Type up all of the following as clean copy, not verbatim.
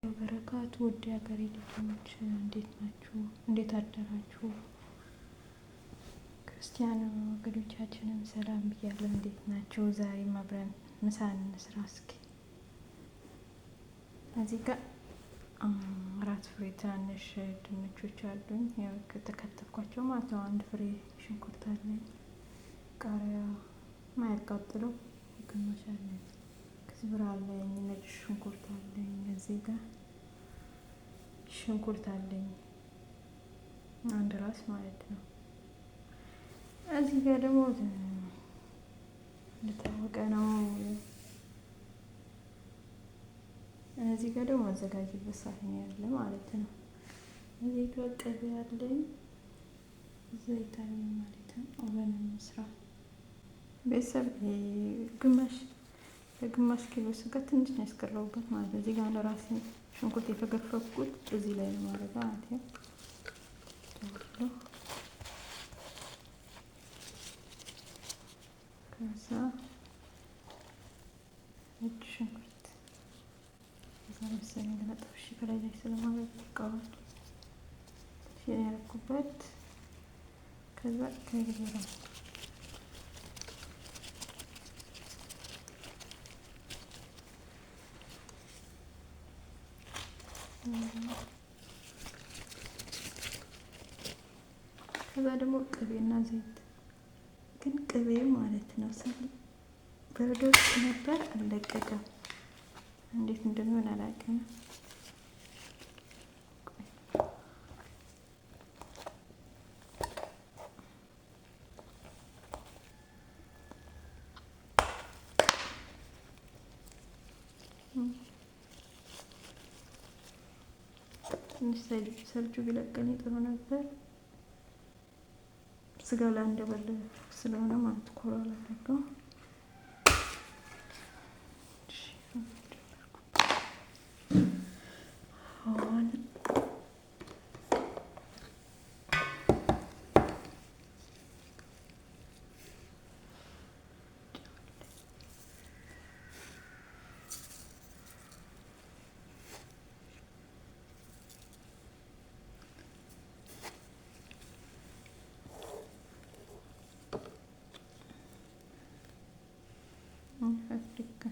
በረካቱ ውድ ሀገሬ ልጆች እንዴት ናችሁ? እንዴት አደራችሁ? ክርስቲያን ወገኖቻችንም ሰላም ብያለሁ። እንዴት ናችሁ? ዛሬም አብረን ምሳ እንስራ እስኪ። እዚህ ጋር አራት ፍሬ ትናንሽ ድንቾች አሉኝ። ያው ከተከተፍኳቸው ማለት ነው። አንድ ፍሬ ሽንኩርት አለኝ። ቃሪያ ማያቃጥለው ግማሽ አለኝ። ከዝብራ አለኝ። ነጭ ሽንኩርት አለኝ። እዚህ ጋር ሽንኩርት አለኝ አንድ ራስ ማለት ነው። እዚህ ጋር ደግሞ እንደታወቀ ነው። እዚህ ጋር ደግሞ አዘጋጅበት ሳህን ያለ ማለት ነው። እዚህ ጋር ቅቤ አለኝ፣ ዘይት አለኝ ማለት ነው። አብረን እንስራ ቤተሰብ። ግማሽ ኪሎ ስጋ ትንሽ ነው ያስቀረውበት ማለት ነው። እዚህ ጋር ለራሴ ሽንኩርት የተገፈፍኩት እዚህ ላይ ነው ማለት ነው። ከዛ ነጭ ሽንኩርት እዛ መሰለኝ ለመጥበሽ ከላይ ላይ ስለማለት ይቃዋል ያደረኩበት። ከዛ ከግራ ከዛ ደግሞ ቅቤና ዘይት። ግን ቅቤ ማለት ነው በረዶ ውስጥ ነበር አልለቀቀም። እንዴት እንደሚሆን አላውቅም። ትንሽ ሰልጁ ቢለቀኝ ጥሩ ነበር። ስጋ ላይ እንደበለ ስለሆነ ማለት ኮራ አላደረገው። አፍሪካ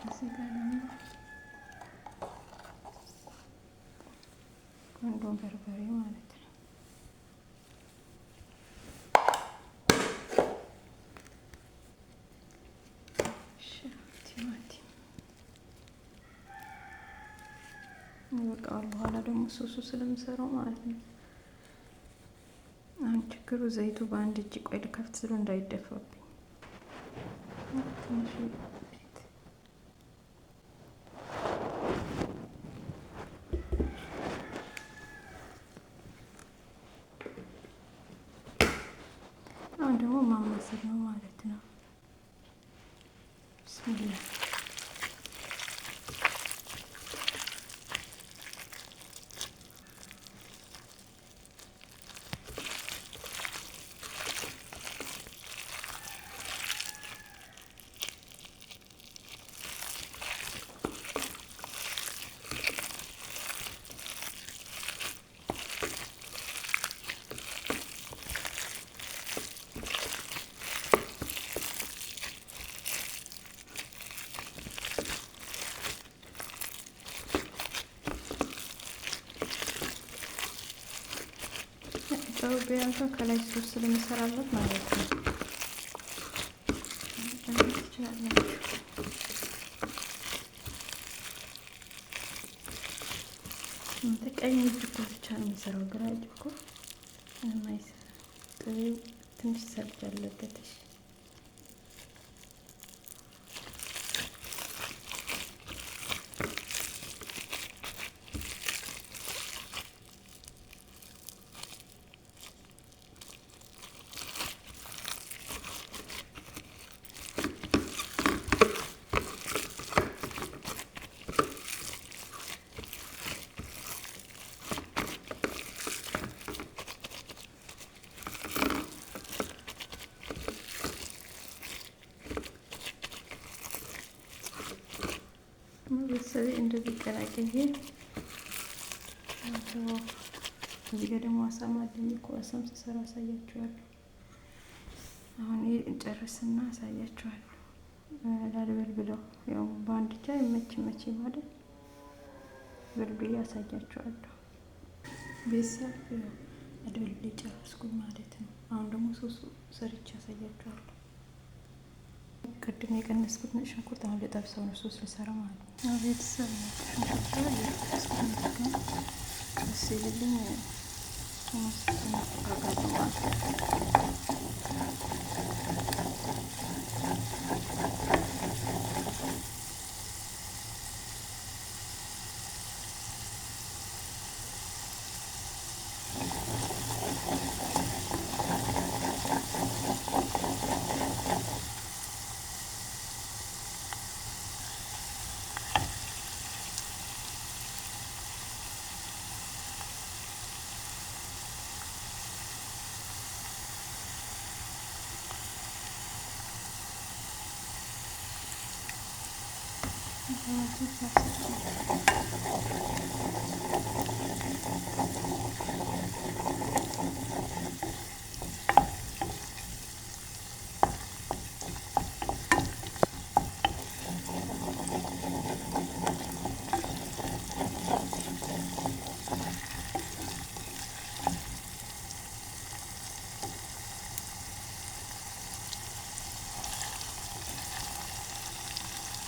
እዚህ ጋር ደግሞ ቆንጆ በርበሬ ማለት ነው። ቲማቲም ይበቃዋል። በኋላ ደግሞ ሶሱ ስለምሰራው ማለት ነው። አሁን ችግሩ ዘይቱ በአንድ እጅ ቆይ ልከፍት ስሎ እንዳይደፋብኝ ትንሽ አሁን ደግሞ ማማሰል ነው ማለት ነው። ብስሚላህ ቢያንስ ከላይ ሶስ ስለሚሰራለት ማለት ነው። ቀኝ እጅ እኮ ብቻ ነው የሚሰራው፣ ግራ እጅ እኮ ምንም አይሰራም። ቅቤው ትንሽ ሰርጅ አለበት። ቤተሰቤ እንደዚህ ቀላቅዬ እዚህ ጋር ደግሞ አሳማ አለኝ እኮ አሳም ስሰራ አሳያችኋለሁ። አሁን ይሄ እንጨርስና አሳያችኋለሁ። ላልበል ብለው ያው በአንድ ብቻ መቼ ማለት በልብዬ አሳያችኋለሁ። ቤተሰብ አድበልብዬ ጨረስኩኝ ማለት ነው። አሁን ደግሞ ሶስቱ ሰርቼ አሳያችኋለሁ። ቅድም የቀነስኩት ነጭ ሽንኩርት አሁን ልጠብሰው ነው፣ ሶስት ልሰራ ማለት ነው። ቤተሰብ ቀስ ይልልኝ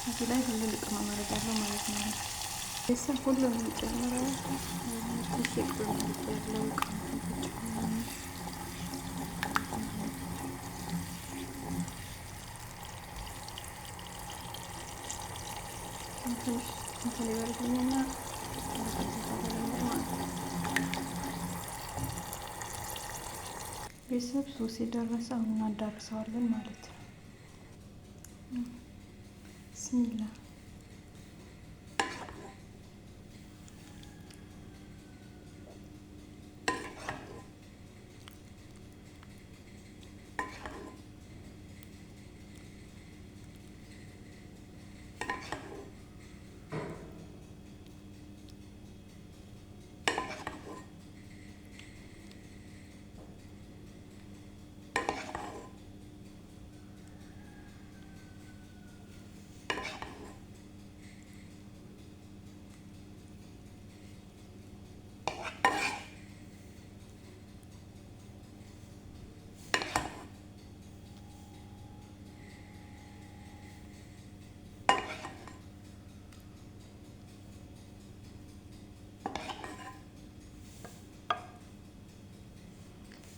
እዚህ ላይ ሁሉ ቅመም አደርጋለሁ ማለት ነው። ቤተሰብ ሁሉንም ጨምረው ቤተሰብ ሶስ የደረሰ አሁን እናዳርሰዋለን ማለት ነው። ብስሚላ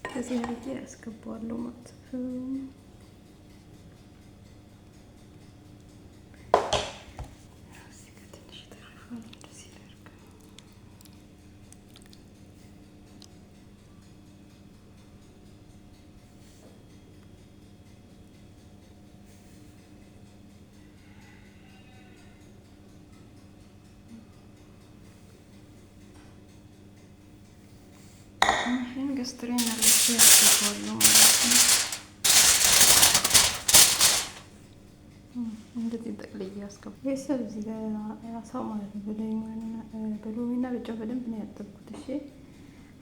ከዚህ አድርጌ አስገባዋለሁ ማለት ነው። ይህን ገስትሬን አርጌ ያስገባዋለሁ ማለት ነው። እንደዚህ ጠቅልዬ ያስገባው ቤተሰብ እዚህ ጋር አሳው ማለት ነው። በሎሚና በጨው በደንብ ነው ያጠብኩት። እሺ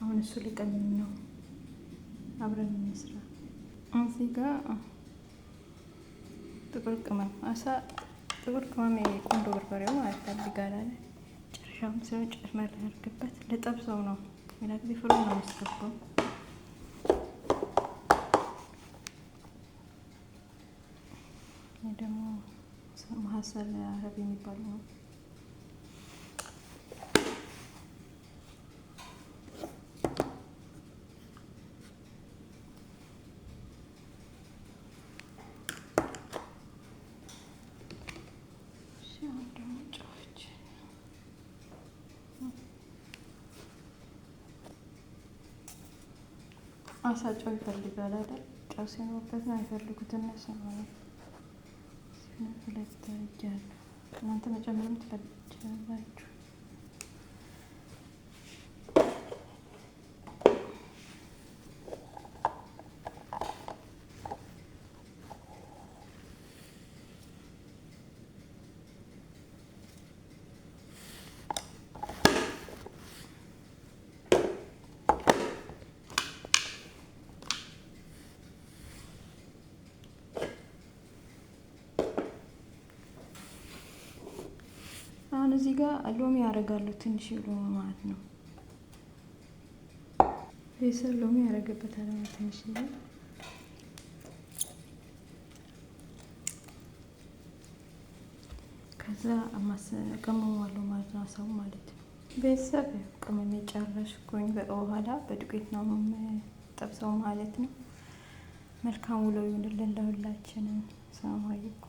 አሁን እሱ ሊቀልም ነው። አብረን እንስራ። እዚህ ጋር ጥቁር ቅመም ጥቁር ቅመም የቁንዶ በርበሬው ማለት ፈልጋለሁ። ጨርሻም ሰው ጨርመር ያርግበት ልጠብሰው ነው። ሌላ ጊዜ ፍሩ ነው የሚያስገባው። ይህ ደግሞ መሀሰል አረብ የሚባል ነው። አሳ ጨው ይፈልጋል አይደል? ጨው ሲኖርበት ነው አይፈልጉት እነሱ ማለት ሁለት እጃለሁ። እናንተ መጨመርም ትፈልጋላችሁ። እዚህ ጋር ሎሚ ያደርጋለሁ፣ ትንሽ ሎሚ ማለት ነው። ቤተሰብ ሎሚ ያደርግበታል ትንሽ። ከዛ ቀመመዋለሁ ማለት ነው፣ አሳው ማለት ነው። ቤተሰብ ቅመሜ ጨረስኩኝ። በኋላ በዱቄት ነው ጠብሰው ማለት ነው። መልካም ውሎ ይሁንልን ለሁላችንም። ሰላም አለይኩም።